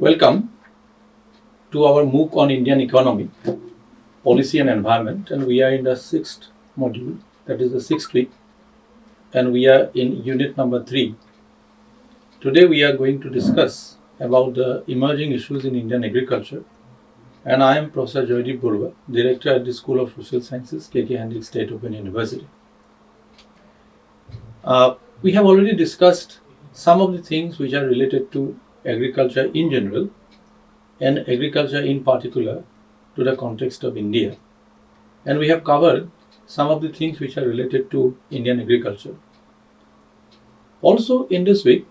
Welcome to our MOOC on Indian economy, policy and environment, and we are in the sixth module, that is the sixth week, and we are in unit number 3. Today we are going to discuss about the emerging issues in Indian agriculture, and I am Professor Joydeep Barua, Director at the School of Social Sciences, KK Hendricks State Open University. We have already discussed some of the things which are related to agriculture in general and agriculture in particular to the context of India. And we have covered some of the things which are related to Indian agriculture. Also in this week,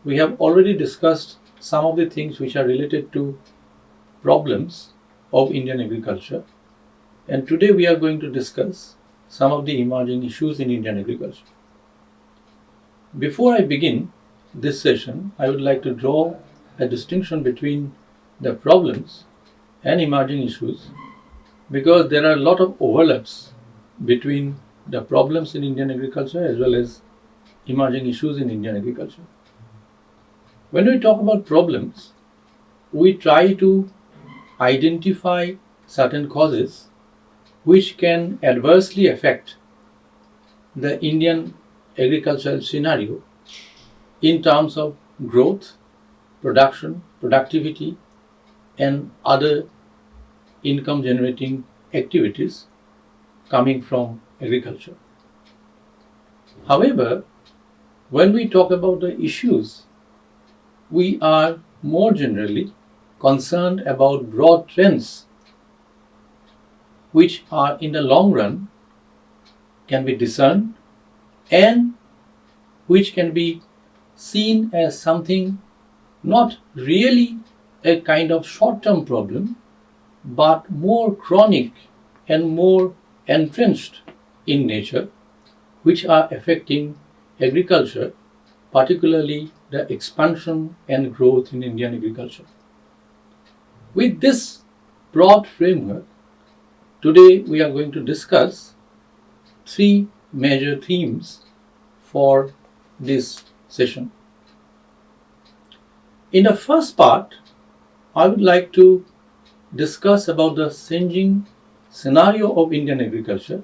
we have already discussed some of the things which are related to problems of Indian agriculture. And today we are going to discuss some of the emerging issues in Indian agriculture. Before I begin this session, I would like to draw a distinction between the problems and emerging issues because there are a lot of overlaps between the problems in Indian agriculture as well as emerging issues in Indian agriculture. When we talk about problems, we try to identify certain causes which can adversely affect the Indian agricultural scenario in terms of growth, production, productivity, and other income generating activities coming from agriculture. However, when we talk about the issues, we are more generally concerned about broad trends which are in the long run can be discerned and which can be seen as something not really a kind of short-term problem, but more chronic and more entrenched in nature, which are affecting agriculture, particularly the expansion and growth in Indian agriculture. With this broad framework, today we are going to discuss 3 major themes for this session. In the first part, I would like to discuss about the changing scenario of Indian agriculture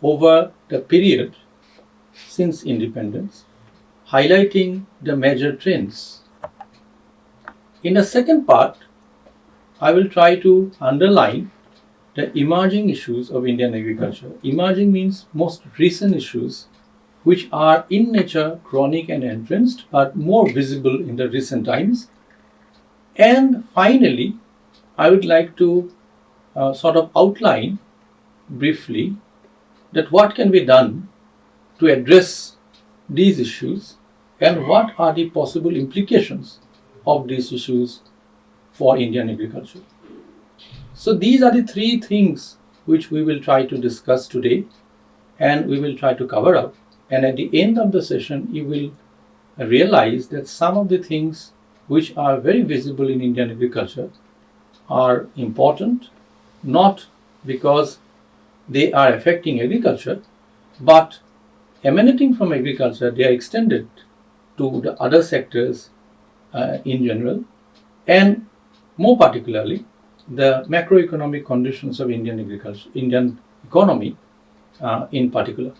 over the period since independence, highlighting the major trends. In the second part, I will try to underline the emerging issues of Indian agriculture. Emerging means most recent issues which are in nature chronic and entrenched but more visible in the recent times. And finally, I would like to sort of outline briefly that what can be done to address these issues and what are the possible implications of these issues for Indian agriculture. So these are the 3 things which we will try to discuss today and we will try to cover up. And at the end of the session, you will realize that some of the things which are very visible in Indian agriculture are important, not because they are affecting agriculture, but emanating from agriculture, they are extended to the other sectors in general, and more particularly, the macroeconomic conditions of Indian agriculture, Indian economy in particular.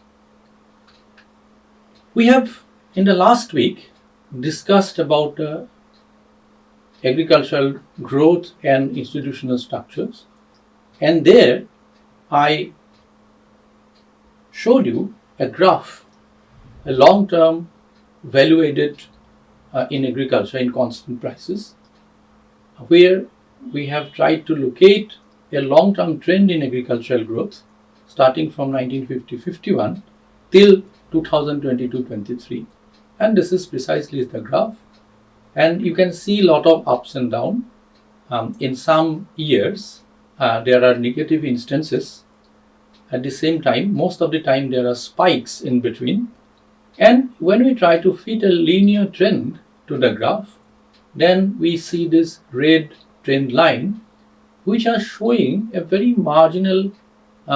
We have in the last week discussed about agricultural growth and institutional structures, and there I showed you a graph, a long-term value added in agriculture in constant prices, where we have tried to locate a long-term trend in agricultural growth starting from 1950-51 till 2022-23, and this is precisely the graph, and you can see a lot of ups and downs. In some years there are negative instances. At the same time, most of the time there are spikes in between, and when we try to fit a linear trend to the graph, then we see this red trend line which are showing a very marginal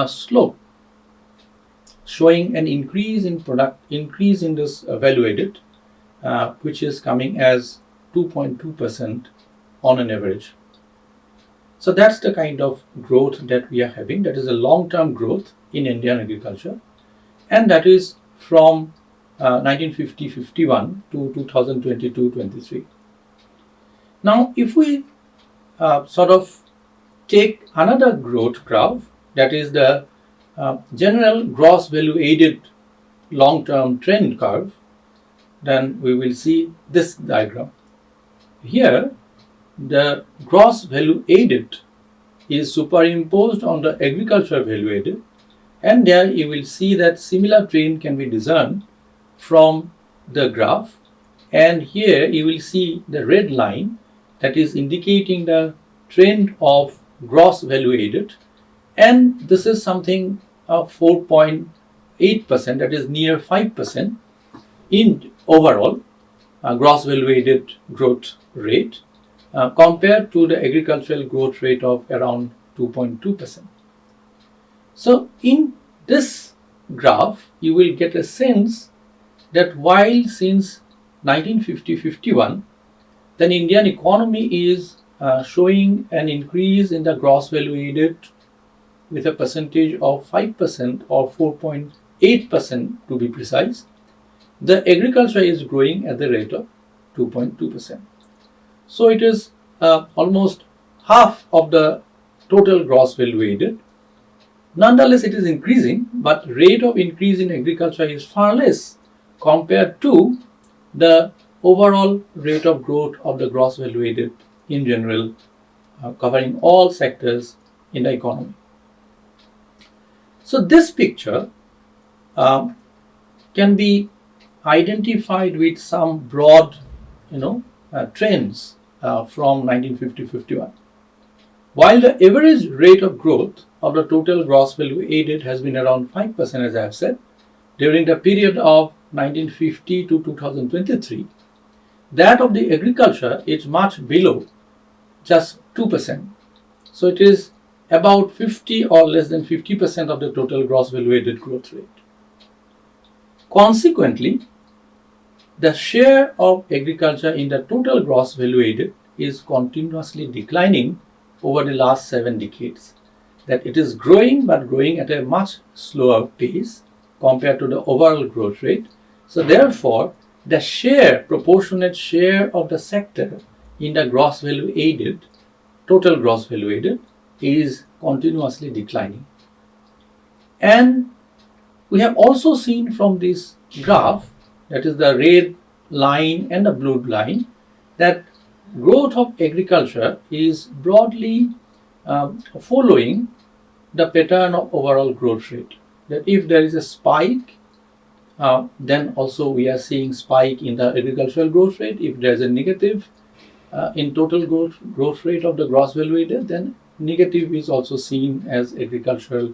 slope, showing an increase in this value added, which is coming as 2.2% on an average. So that's the kind of growth that we are having. That is a long-term growth in Indian agriculture, and that is from 1950-51 to 2022-23. Now, if we sort of take another growth graph, that is the general gross value added long-term trend curve, then we will see this diagram. Here, the gross value added is superimposed on the agricultural value added, and there you will see that similar trend can be discerned from the graph, and here you will see the red line that is indicating the trend of gross value added, and this is something of 4.8%, that is near 5% in overall gross value added growth rate compared to the agricultural growth rate of around 2.2%. So in this graph you will get a sense that while since 1950-51 the Indian economy is showing an increase in the gross value added with a percentage of 5% or 4.8% to be precise, the agriculture is growing at the rate of 2.2%. So it is almost half of the total gross value added. Nonetheless, it is increasing, but rate of increase in agriculture is far less compared to the overall rate of growth of the gross value added in general, covering all sectors in the economy. So this picture can be identified with some broad, trends from 1950-51. While the average rate of growth of the total gross value added has been around 5%, as I have said, during the period of 1950 to 2023, that of the agriculture is much below, just 2%. So it is about 50 or less than 50% of the total gross value added growth rate. Consequently, the share of agriculture in the total gross value added is continuously declining over the last 7 decades. That it is growing, but growing at a much slower pace compared to the overall growth rate. So therefore, the proportionate share of the sector in the gross value added, total gross value added, is continuously declining. And we have also seen from this graph, that is the red line and the blue line, that growth of agriculture is broadly following the pattern of overall growth rate. That if there is a spike, then also we are seeing spike in the agricultural growth rate. If there is a negative in total growth rate of the gross value added, then negative is also seen as agricultural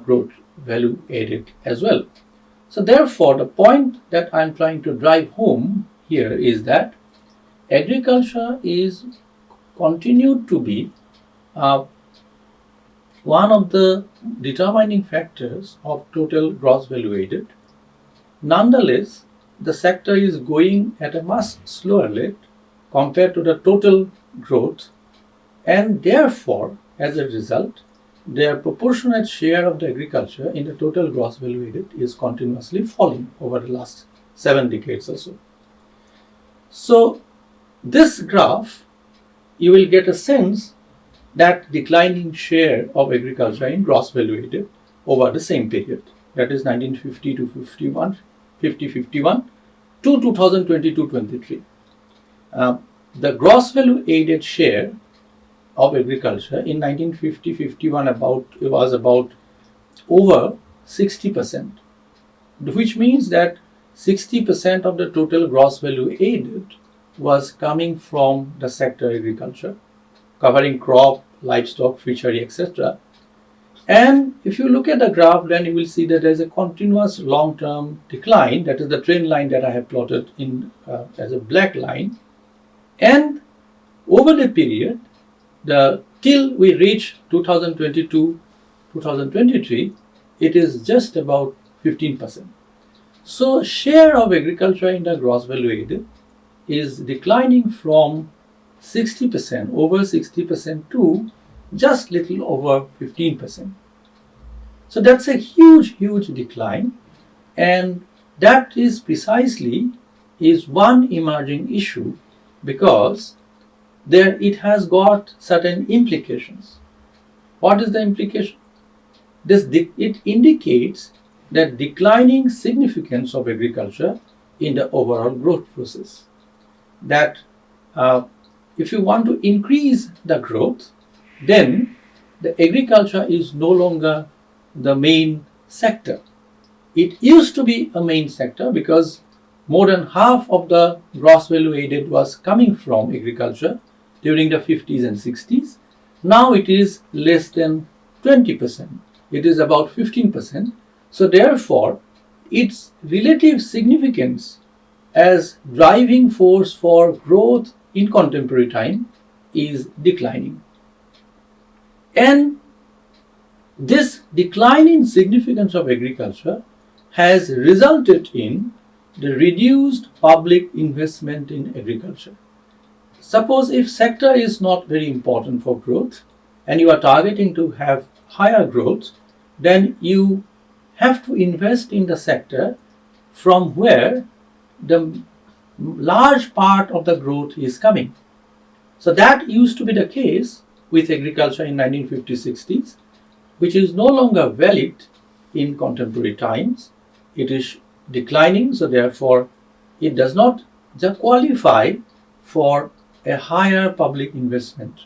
growth value added as well. So therefore, the point that I am trying to drive home here is that agriculture is continued to be one of the determining factors of total gross value added. Nonetheless, the sector is going at a much slower rate compared to the total growth, and therefore, as a result, their proportionate share of the agriculture in the total gross value added is continuously falling over the last 7 decades or so. So, this graph, you will get a sense that declining share of agriculture in gross value added over the same period, that is 1950 to 51 to 2022-23. The gross value added share of agriculture in 1950-51 was about over 60%, which means that 60% of the total gross value added was coming from the sector agriculture, covering crop, livestock, fishery, etc. And if you look at the graph, then you will see that there is a continuous long-term decline. That is the trend line that I have plotted in as a black line. And over the period, till we reach 2022-2023, it is just about 15%. So share of agriculture in the gross value added is declining from 60%, over 60% to just little over 15%. So that's a huge, huge decline, and that is precisely is one emerging issue because there it has got certain implications. What is the implication? It indicates the declining significance of agriculture in the overall growth process. That if you want to increase the growth, then the agriculture is no longer the main sector. It used to be a main sector because more than half of the gross value added was coming from agriculture during the 50s and 60s. Now it is less than 20%. It is about 15%. So therefore, its relative significance as driving force for growth in contemporary time is declining. And this decline in significance of agriculture has resulted in the reduced public investment in agriculture. Suppose if sector is not very important for growth and you are targeting to have higher growth, then you have to invest in the sector from where the large part of the growth is coming. So that used to be the case with agriculture in 1950s, 60s, which is no longer valid in contemporary times. It is declining, so therefore it does not qualify for a higher public investment.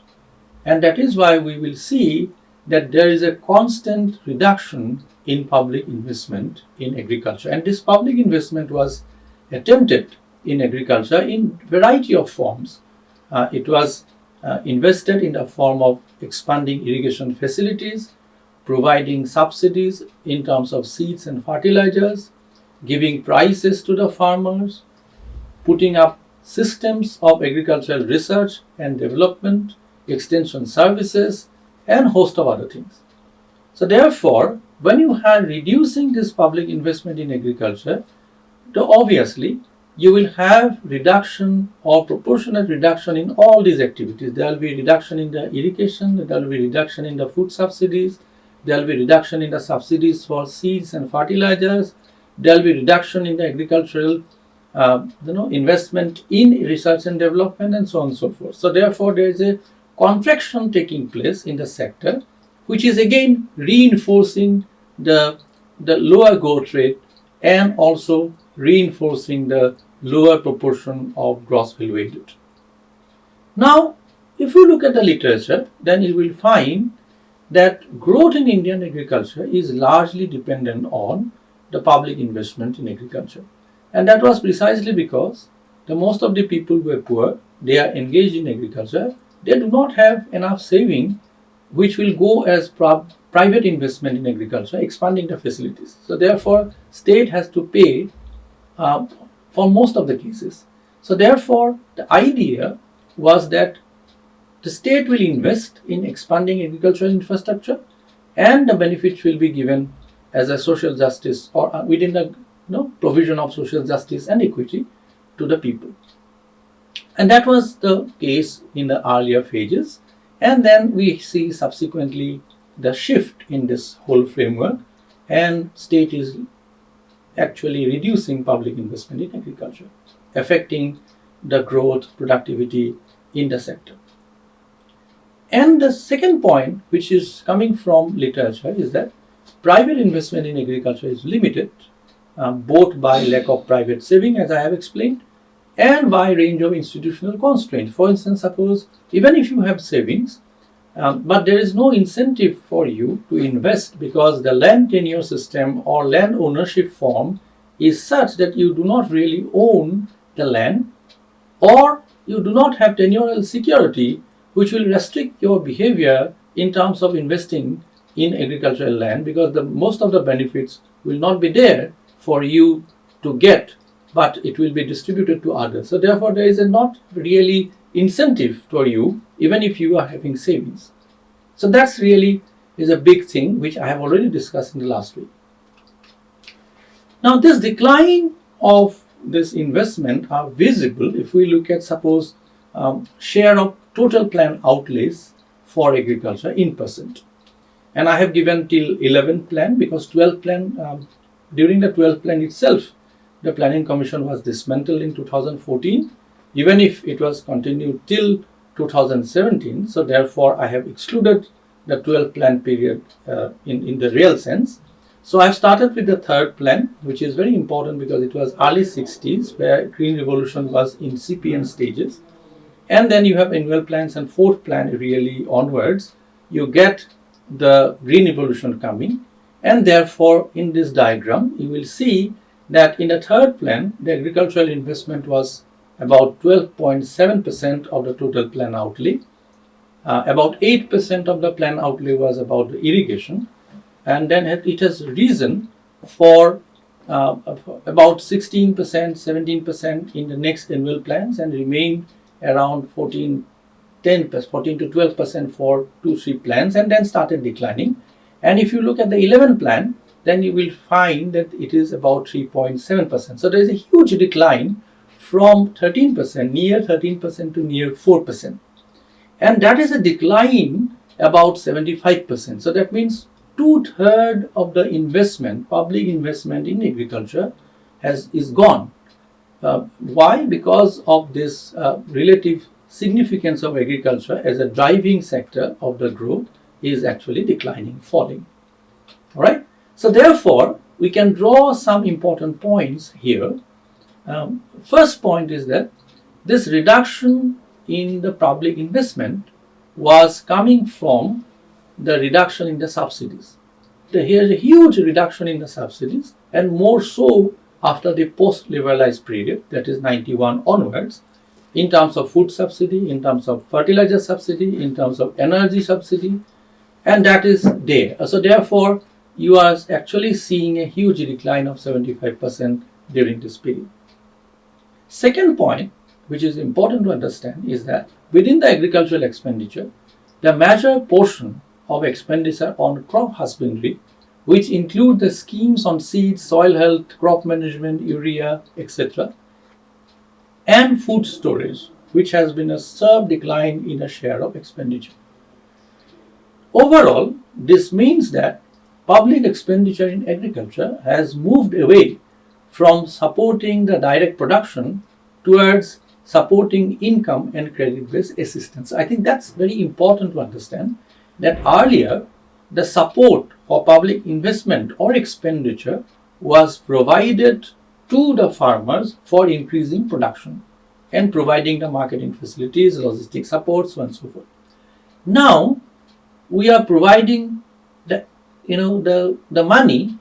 And that is why we will see that there is a constant reduction in public investment in agriculture. And this public investment was attempted in agriculture in variety of forms. It was invested in the form of expanding irrigation facilities, providing subsidies in terms of seeds and fertilizers, giving prices to the farmers, putting up systems of agricultural research and development, extension services, and host of other things. So therefore, when you are reducing this public investment in agriculture, obviously you will have reduction or proportionate reduction in all these activities. There will be reduction in the irrigation, there will be reduction in the food subsidies, there will be reduction in the subsidies for seeds and fertilizers, there will be reduction in the agricultural investment in research and development, and so on and so forth. So therefore there is a contraction taking place in the sector, which is again reinforcing the lower growth rate and also reinforcing the lower proportion of gross value added. Now, if you look at the literature, then you will find that growth in Indian agriculture is largely dependent on the public investment in agriculture. And that was precisely because most of the people who are poor, they are engaged in agriculture, they do not have enough saving which will go as private investment in agriculture, expanding the facilities. So therefore, state has to pay for most of the cases. So therefore, the idea was that the state will invest in expanding agricultural infrastructure and the benefits will be given as a social justice or within the provision of social justice and equity to the people. And that was the case in the earlier phases. And then we see subsequently the shift in this whole framework, and state is actually reducing public investment in agriculture, affecting the growth, productivity in the sector. And the second point, which is coming from literature, is that private investment in agriculture is limited, both by lack of private saving, as I have explained, and by range of institutional constraints. For instance, suppose even if you have savings, but there is no incentive for you to invest because the land tenure system or land ownership form is such that you do not really own the land, or you do not have tenurial security which will restrict your behavior in terms of investing in agricultural land, because most of the benefits will not be there for you to get, but it will be distributed to others. So therefore there is not really incentive for you even if you are having savings. So that's really is a big thing which I have already discussed in the last week. Now this decline of this investment are visible if we look at, suppose, share of total plan outlays for agriculture in percent. And I have given till 11th plan because 12th plan, during the 12th plan itself, the Planning Commission was dismantled in 2014, even if it was continued till 2017. So therefore, I have excluded the 12th plan period in the real sense. So I've started with the third plan, which is very important because it was early 60s where Green Revolution was incipient stages. And then you have annual plans, and fourth plan really onwards, you get the Green Revolution coming. And therefore, in this diagram, you will see that in the third plan, the agricultural investment was about 12.7% of the total plan outlay. About 8% of the plan outlay was about the irrigation. And then it has risen for about 16%, 17% in the next annual plans and remained around 14 to 12% for 2-3 plans, and then started declining. And if you look at the 11th plan, then you will find that it is about 3.7%. So there is a huge decline from 13%, near 13% to near 4%. And that is a decline about 75%. So that means 2/3 of the investment, public investment in agriculture is gone. Why? Because of this relative significance of agriculture as a driving sector of the growth is actually declining, falling. All right. So therefore, we can draw some important points here. First point is that this reduction in the public investment was coming from the reduction in the subsidies. Here is a huge reduction in the subsidies, and more so after the post-liberalized period, that is 91 onwards, in terms of food subsidy, in terms of fertilizer subsidy, in terms of energy subsidy, and that is there. So therefore, you are actually seeing a huge decline of 75% during this period. Second point, which is important to understand, is that within the agricultural expenditure, the major portion of expenditure on crop husbandry, which include the schemes on seeds, soil health, crop management, urea, etc., and food storage, which has been a sharp decline in the share of expenditure. Overall, this means that public expenditure in agriculture has moved away from supporting the direct production towards supporting income and credit-based assistance. I think that's very important to understand that earlier the support for public investment or expenditure was provided to the farmers for increasing production and providing the marketing facilities, logistic support, so on and so forth. Now we are providing the money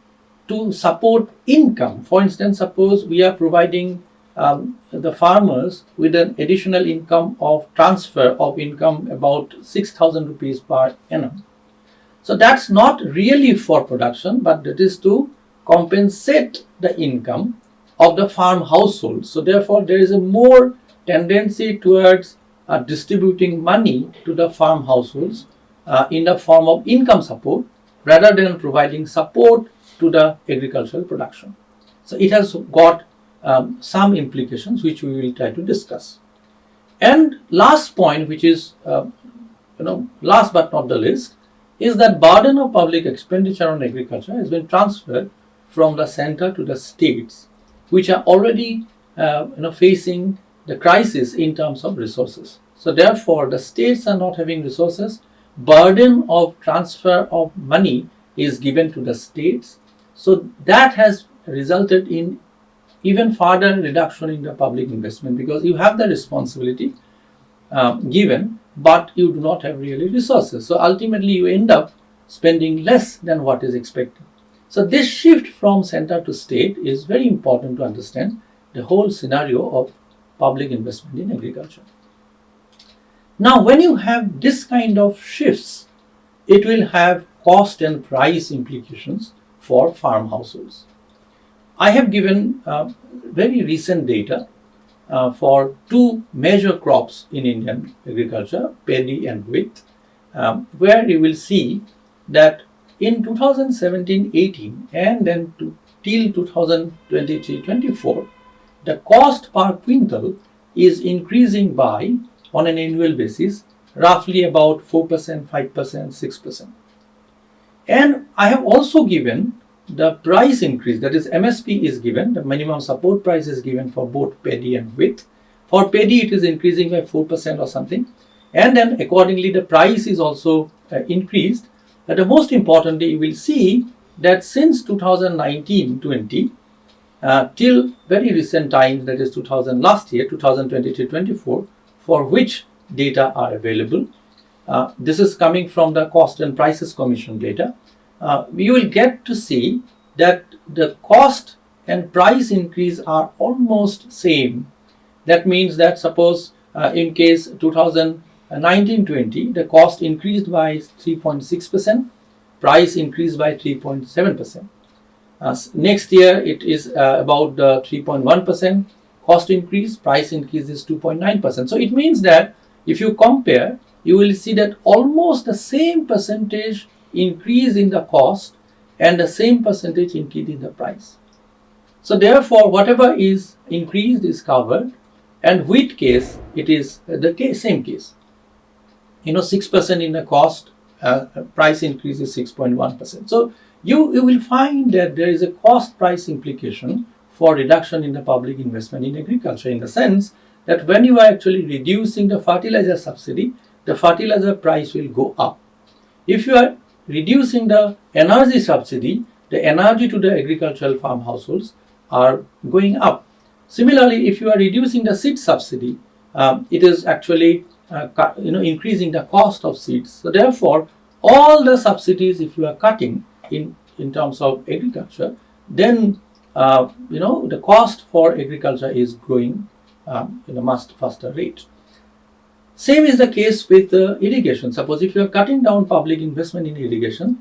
to support income. For instance, suppose we are providing the farmers with an additional income of transfer of income about 6,000 rupees per annum. So that's not really for production, but that is to compensate the income of the farm household. So therefore, there is a more tendency towards distributing money to the farm households in the form of income support rather than providing support to the agricultural production. So it has got some implications which we will try to discuss. And last point, which is last but not the least, is that burden of public expenditure on agriculture has been transferred from the center to the states, which are already facing the crisis in terms of resources. So therefore, the states are not having resources. Burden of transfer of money is given to the states. So that has resulted in even further reduction in the public investment, because you have the responsibility given, but you do not have really resources. So ultimately you end up spending less than what is expected. So this shift from center to state is very important to understand the whole scenario of public investment in agriculture. Now, when you have this kind of shifts, it will have cost and price implications for farm households. I have given very recent data for two major crops in Indian agriculture, paddy and wheat, where you will see that in 2017-18 and then till 2023-24, the cost per quintal is increasing by, on an annual basis, roughly about 4%, 5%, 6%. And I have also given the price increase, that is MSP is given, the minimum support price is given for both paddy and wheat. For paddy it is increasing by 4% or something, and then accordingly the price is also increased. But the most importantly, you will see that since 2019-20 till very recent times, that is last year 2023-24, for which data are available, this is coming from the Cost and Prices Commission data, we will get to see that the cost and price increase are almost same. That means that suppose in case 2019-20, the cost increased by 3.6%, price increased by 3.7%. Next year it is about 3.1% cost increase, price increase is 2.9%. So it means that if you compare, you will see that almost the same percentage increase in the cost and the same percentage increase in the price. So therefore, whatever is increased is covered, and wheat case, it is the same case. 6% in the cost, price increase is 6.1%. So you will find that there is a cost price implication for reduction in the public investment in agriculture, in the sense that when you are actually reducing the fertilizer subsidy, the fertilizer price will go up. If you are reducing the energy subsidy, the energy to the agricultural farm households are going up. Similarly, if you are reducing the seed subsidy, it is actually increasing the cost of seeds. So therefore, all the subsidies, if you are cutting in terms of agriculture, then the cost for agriculture is growing in a much faster rate. Same is the case with irrigation. Suppose if you are cutting down public investment in irrigation,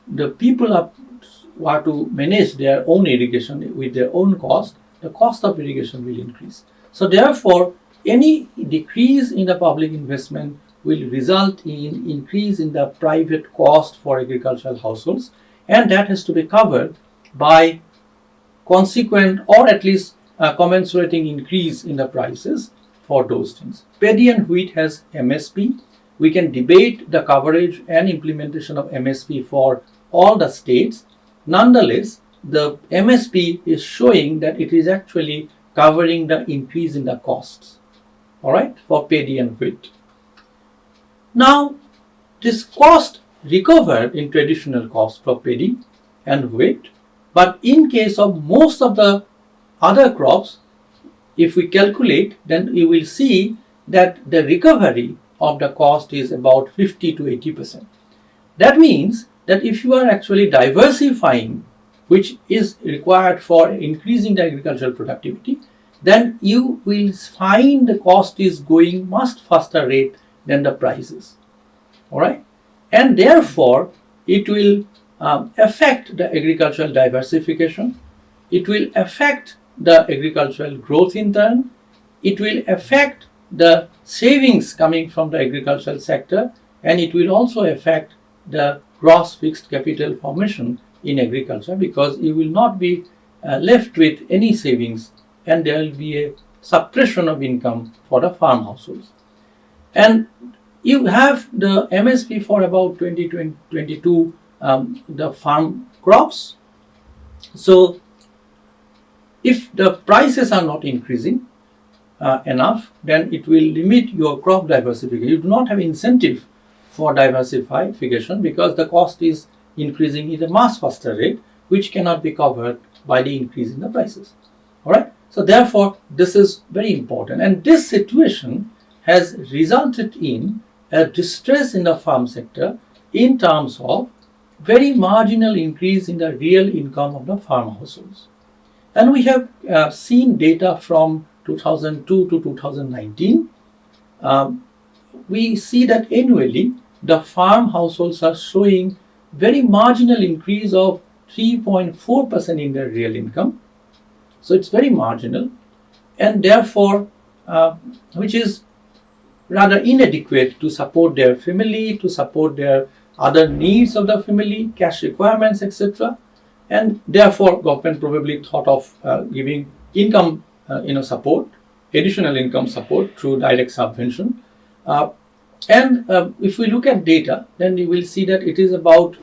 the people are to manage their own irrigation with their own cost, the cost of irrigation will increase. So therefore, any decrease in the public investment will result in increase in the private cost for agricultural households, and that has to be covered by consequent or at least commensurating increase in the prices for those things. Paddy and wheat has MSP. We can debate the coverage and implementation of MSP for all the states. Nonetheless, the MSP is showing that it is actually covering the increase in the costs, all right, for paddy and wheat. Now, this cost recovered in traditional cost for paddy and wheat, but in case of most of the other crops, if we calculate, then you will see that the recovery of the cost is about 50 to 80%. That means that if you are actually diversifying, which is required for increasing the agricultural productivity, then you will find the cost is going much faster rate than the prices. All right, and therefore it will affect the agricultural diversification. It will affect the agricultural growth in turn. It will affect the savings coming from the agricultural sector, and it will also affect the gross fixed capital formation in agriculture, because you will not be left with any savings, and there will be a suppression of income for the farm households. And you have the MSP for about 2022 the farm crops. So if the prices are not increasing enough, then it will limit your crop diversification. You do not have incentive for diversification because the cost is increasing at a much faster rate, which cannot be covered by the increase in the prices. All right. So therefore, this is very important, and this situation has resulted in a distress in the farm sector in terms of very marginal increase in the real income of the farm households. And we have seen data from 2002 to 2019. We see that annually the farm households are showing very marginal increase of 3.4% in their real income. So it's very marginal, and therefore which is rather inadequate to support their family, to support their other needs of the family, cash requirements, etc. And therefore government probably thought of giving income support, additional income support through direct subvention. If we look at data, then you will see that it is about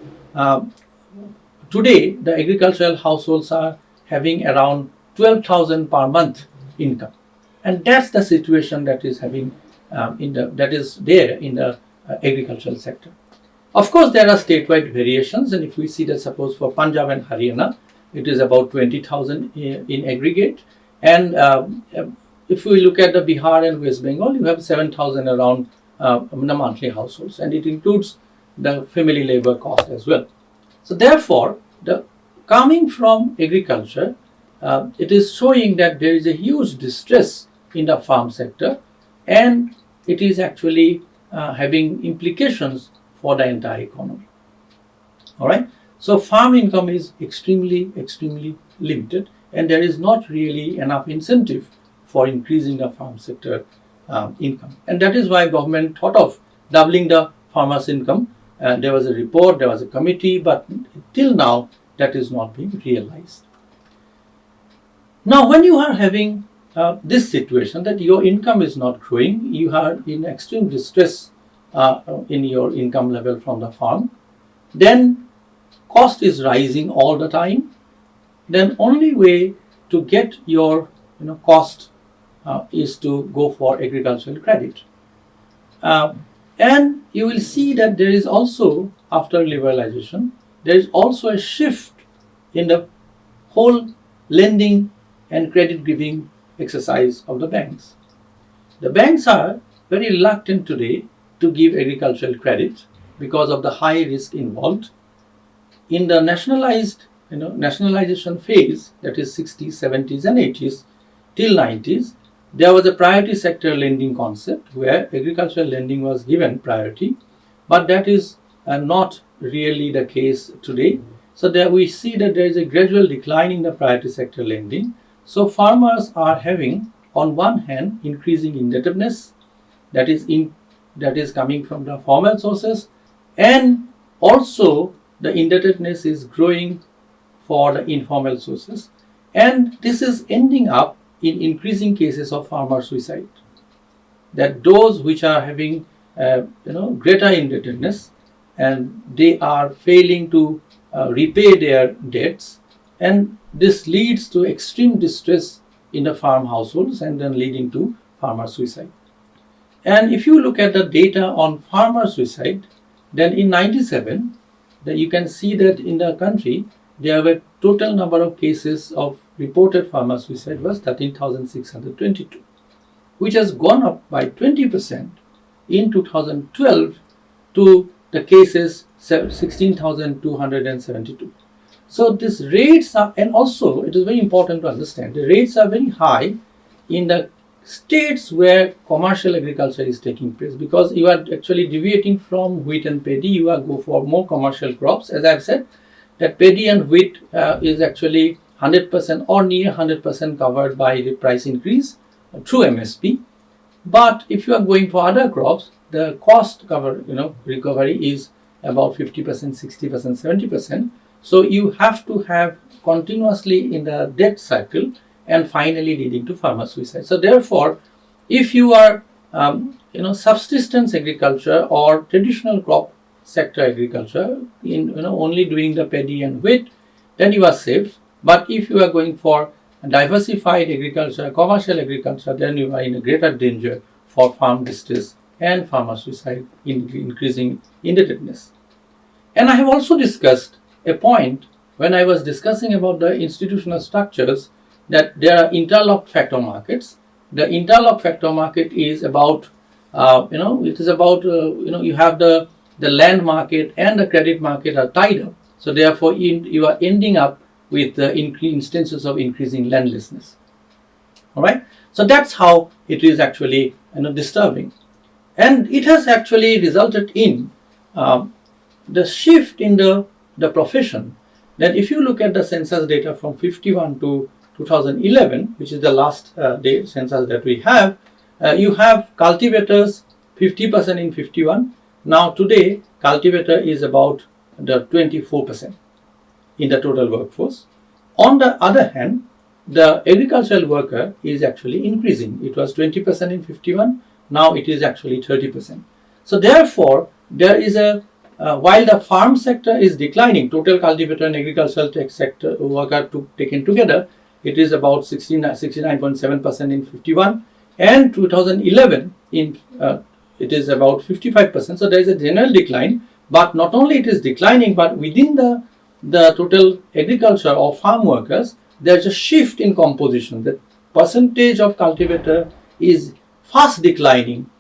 today the agricultural households are having around 12,000 per month income, and that's the situation that is having in the agricultural sector. Of course, there are statewide variations, and if we see that suppose for Punjab and Haryana, it is about 20,000 in aggregate, and if we look at the Bihar and West Bengal, you have 7,000 around the monthly households, and it includes the family labor cost as well. So therefore, coming from agriculture, it is showing that there is a huge distress in the farm sector, and it is actually having implications for the entire economy. All right. So farm income is extremely limited, and there is not really enough incentive for increasing the farm sector income, and that is why government thought of doubling the farmers' income. There was a report, there was a committee, but till now that is not being realized. Now, when you are having this situation that your income is not growing, you are in extreme distress in your income level from the farm, then cost is rising all the time, then only way to get your cost is to go for agricultural credit. And you will see that there is also, after liberalization, there is also a shift in the whole lending and credit giving exercise of the banks. The banks are very reluctant today to give agricultural credit because of the high risk involved. In the nationalization phase, that is 60s, 70s and 80s till 90s, there was a priority sector lending concept where agricultural lending was given priority, but that is not really the case today. So there we see that there is a gradual decline in the priority sector lending. So farmers are having, on one hand, increasing indebtedness that is coming from the formal sources, and also the indebtedness is growing for the informal sources, and this is ending up in increasing cases of farmer suicide. That those which are having greater indebtedness, and they are failing to repay their debts, and this leads to extreme distress in the farm households and then leading to farmer suicide. And if you look at the data on farmer suicide, then in 97, you can see that in the country there were total number of cases of reported farmer suicide was 13,622, which has gone up by 20% in 2012 to the cases 16,272. So these rates are, and also it is very important to understand, the rates are very high in the states where commercial agriculture is taking place, because you are actually deviating from wheat and paddy, you are go for more commercial crops. As I have said, that paddy and wheat is actually 100% or near 100% covered by the price increase through MSP. But if you are going for other crops, the cost recovery is about 50%, 60%, 70%. So you have to have continuously in the debt cycle, and finally leading to farmer suicide. So therefore, if you are subsistence agriculture or traditional crop sector agriculture in only doing the paddy and wheat, then you are safe. But if you are going for diversified agriculture, commercial agriculture, then you are in a greater danger for farm distress and farmer suicide, increasing indebtedness. And I have also discussed a point when I was discussing about the institutional structures, that there are interlocked factor markets. The interlocked factor market is about, you have the land market and the credit market are tied up. So therefore, you are ending up with the instances of increasing landlessness. All right. So that's how it is actually disturbing, and it has actually resulted in the shift in the profession. Then, if you look at the census data from 51 to 2011, which is the last census that we have, you have cultivators 50% in 51. Now today, cultivator is about the 24% in the total workforce. On the other hand, the agricultural worker is actually increasing. It was 20% in 51, now it is actually 30%. So therefore, there is while the farm sector is declining, total cultivator and agricultural sector worker taken together, it is about 69.7% in 51, and 2011 it is about 55%. So there is a general decline, but not only it is declining, but within the total agriculture or farm workers, there is a shift in composition. The percentage of cultivator is fast declining.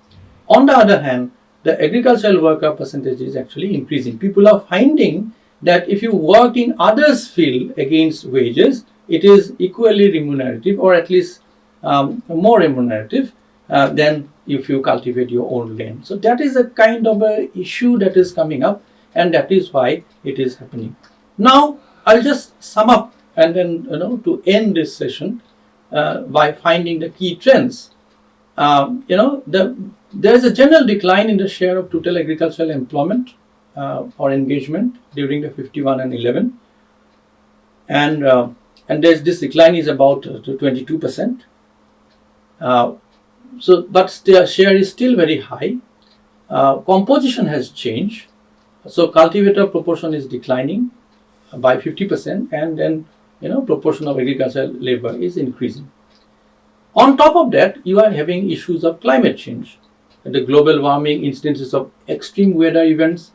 On the other hand, the agricultural worker percentage is actually increasing. People are finding that if you work in others' field against wages, it is equally remunerative, or at least more remunerative than if you cultivate your own land. So that is a kind of a issue that is coming up, and that is why it is happening. Now I'll just sum up and then to end this session by finding the key trends. There is a general decline in the share of total agricultural employment or engagement during the 51 and 11, and this decline is about 22%. But the share is still very high. Composition has changed, so cultivator proportion is declining by 50%, and then proportion of agricultural labor is increasing. On top of that, you are having issues of climate change, the global warming, instances of extreme weather events,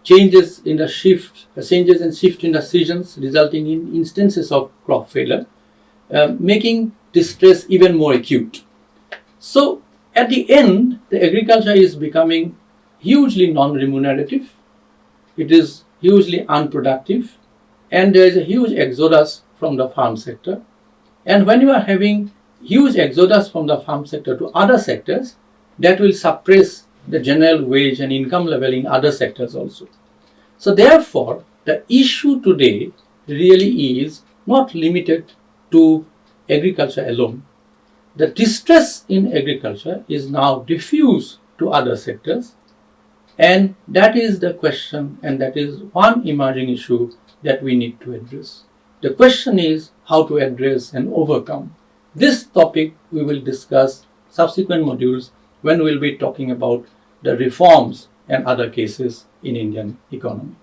changes in shift in the seasons, resulting in instances of crop failure, making distress even more acute. So at the end, the agriculture is becoming hugely non-remunerative, it is hugely unproductive, and there is a huge exodus from the farm sector. And when you are having huge exodus from the farm sector to other sectors, that will suppress the general wage and income level in other sectors also. So therefore, the issue today really is not limited to agriculture alone. The distress in agriculture is now diffused to other sectors, and that is the question, and that is one emerging issue that we need to address. The question is how to address and overcome. This topic we will discuss subsequent modules when we will be talking about the reforms and other cases in Indian economy.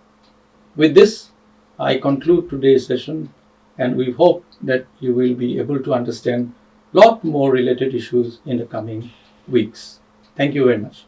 With this, I conclude today's session, and we hope that you will be able to understand a lot more related issues in the coming weeks. Thank you very much.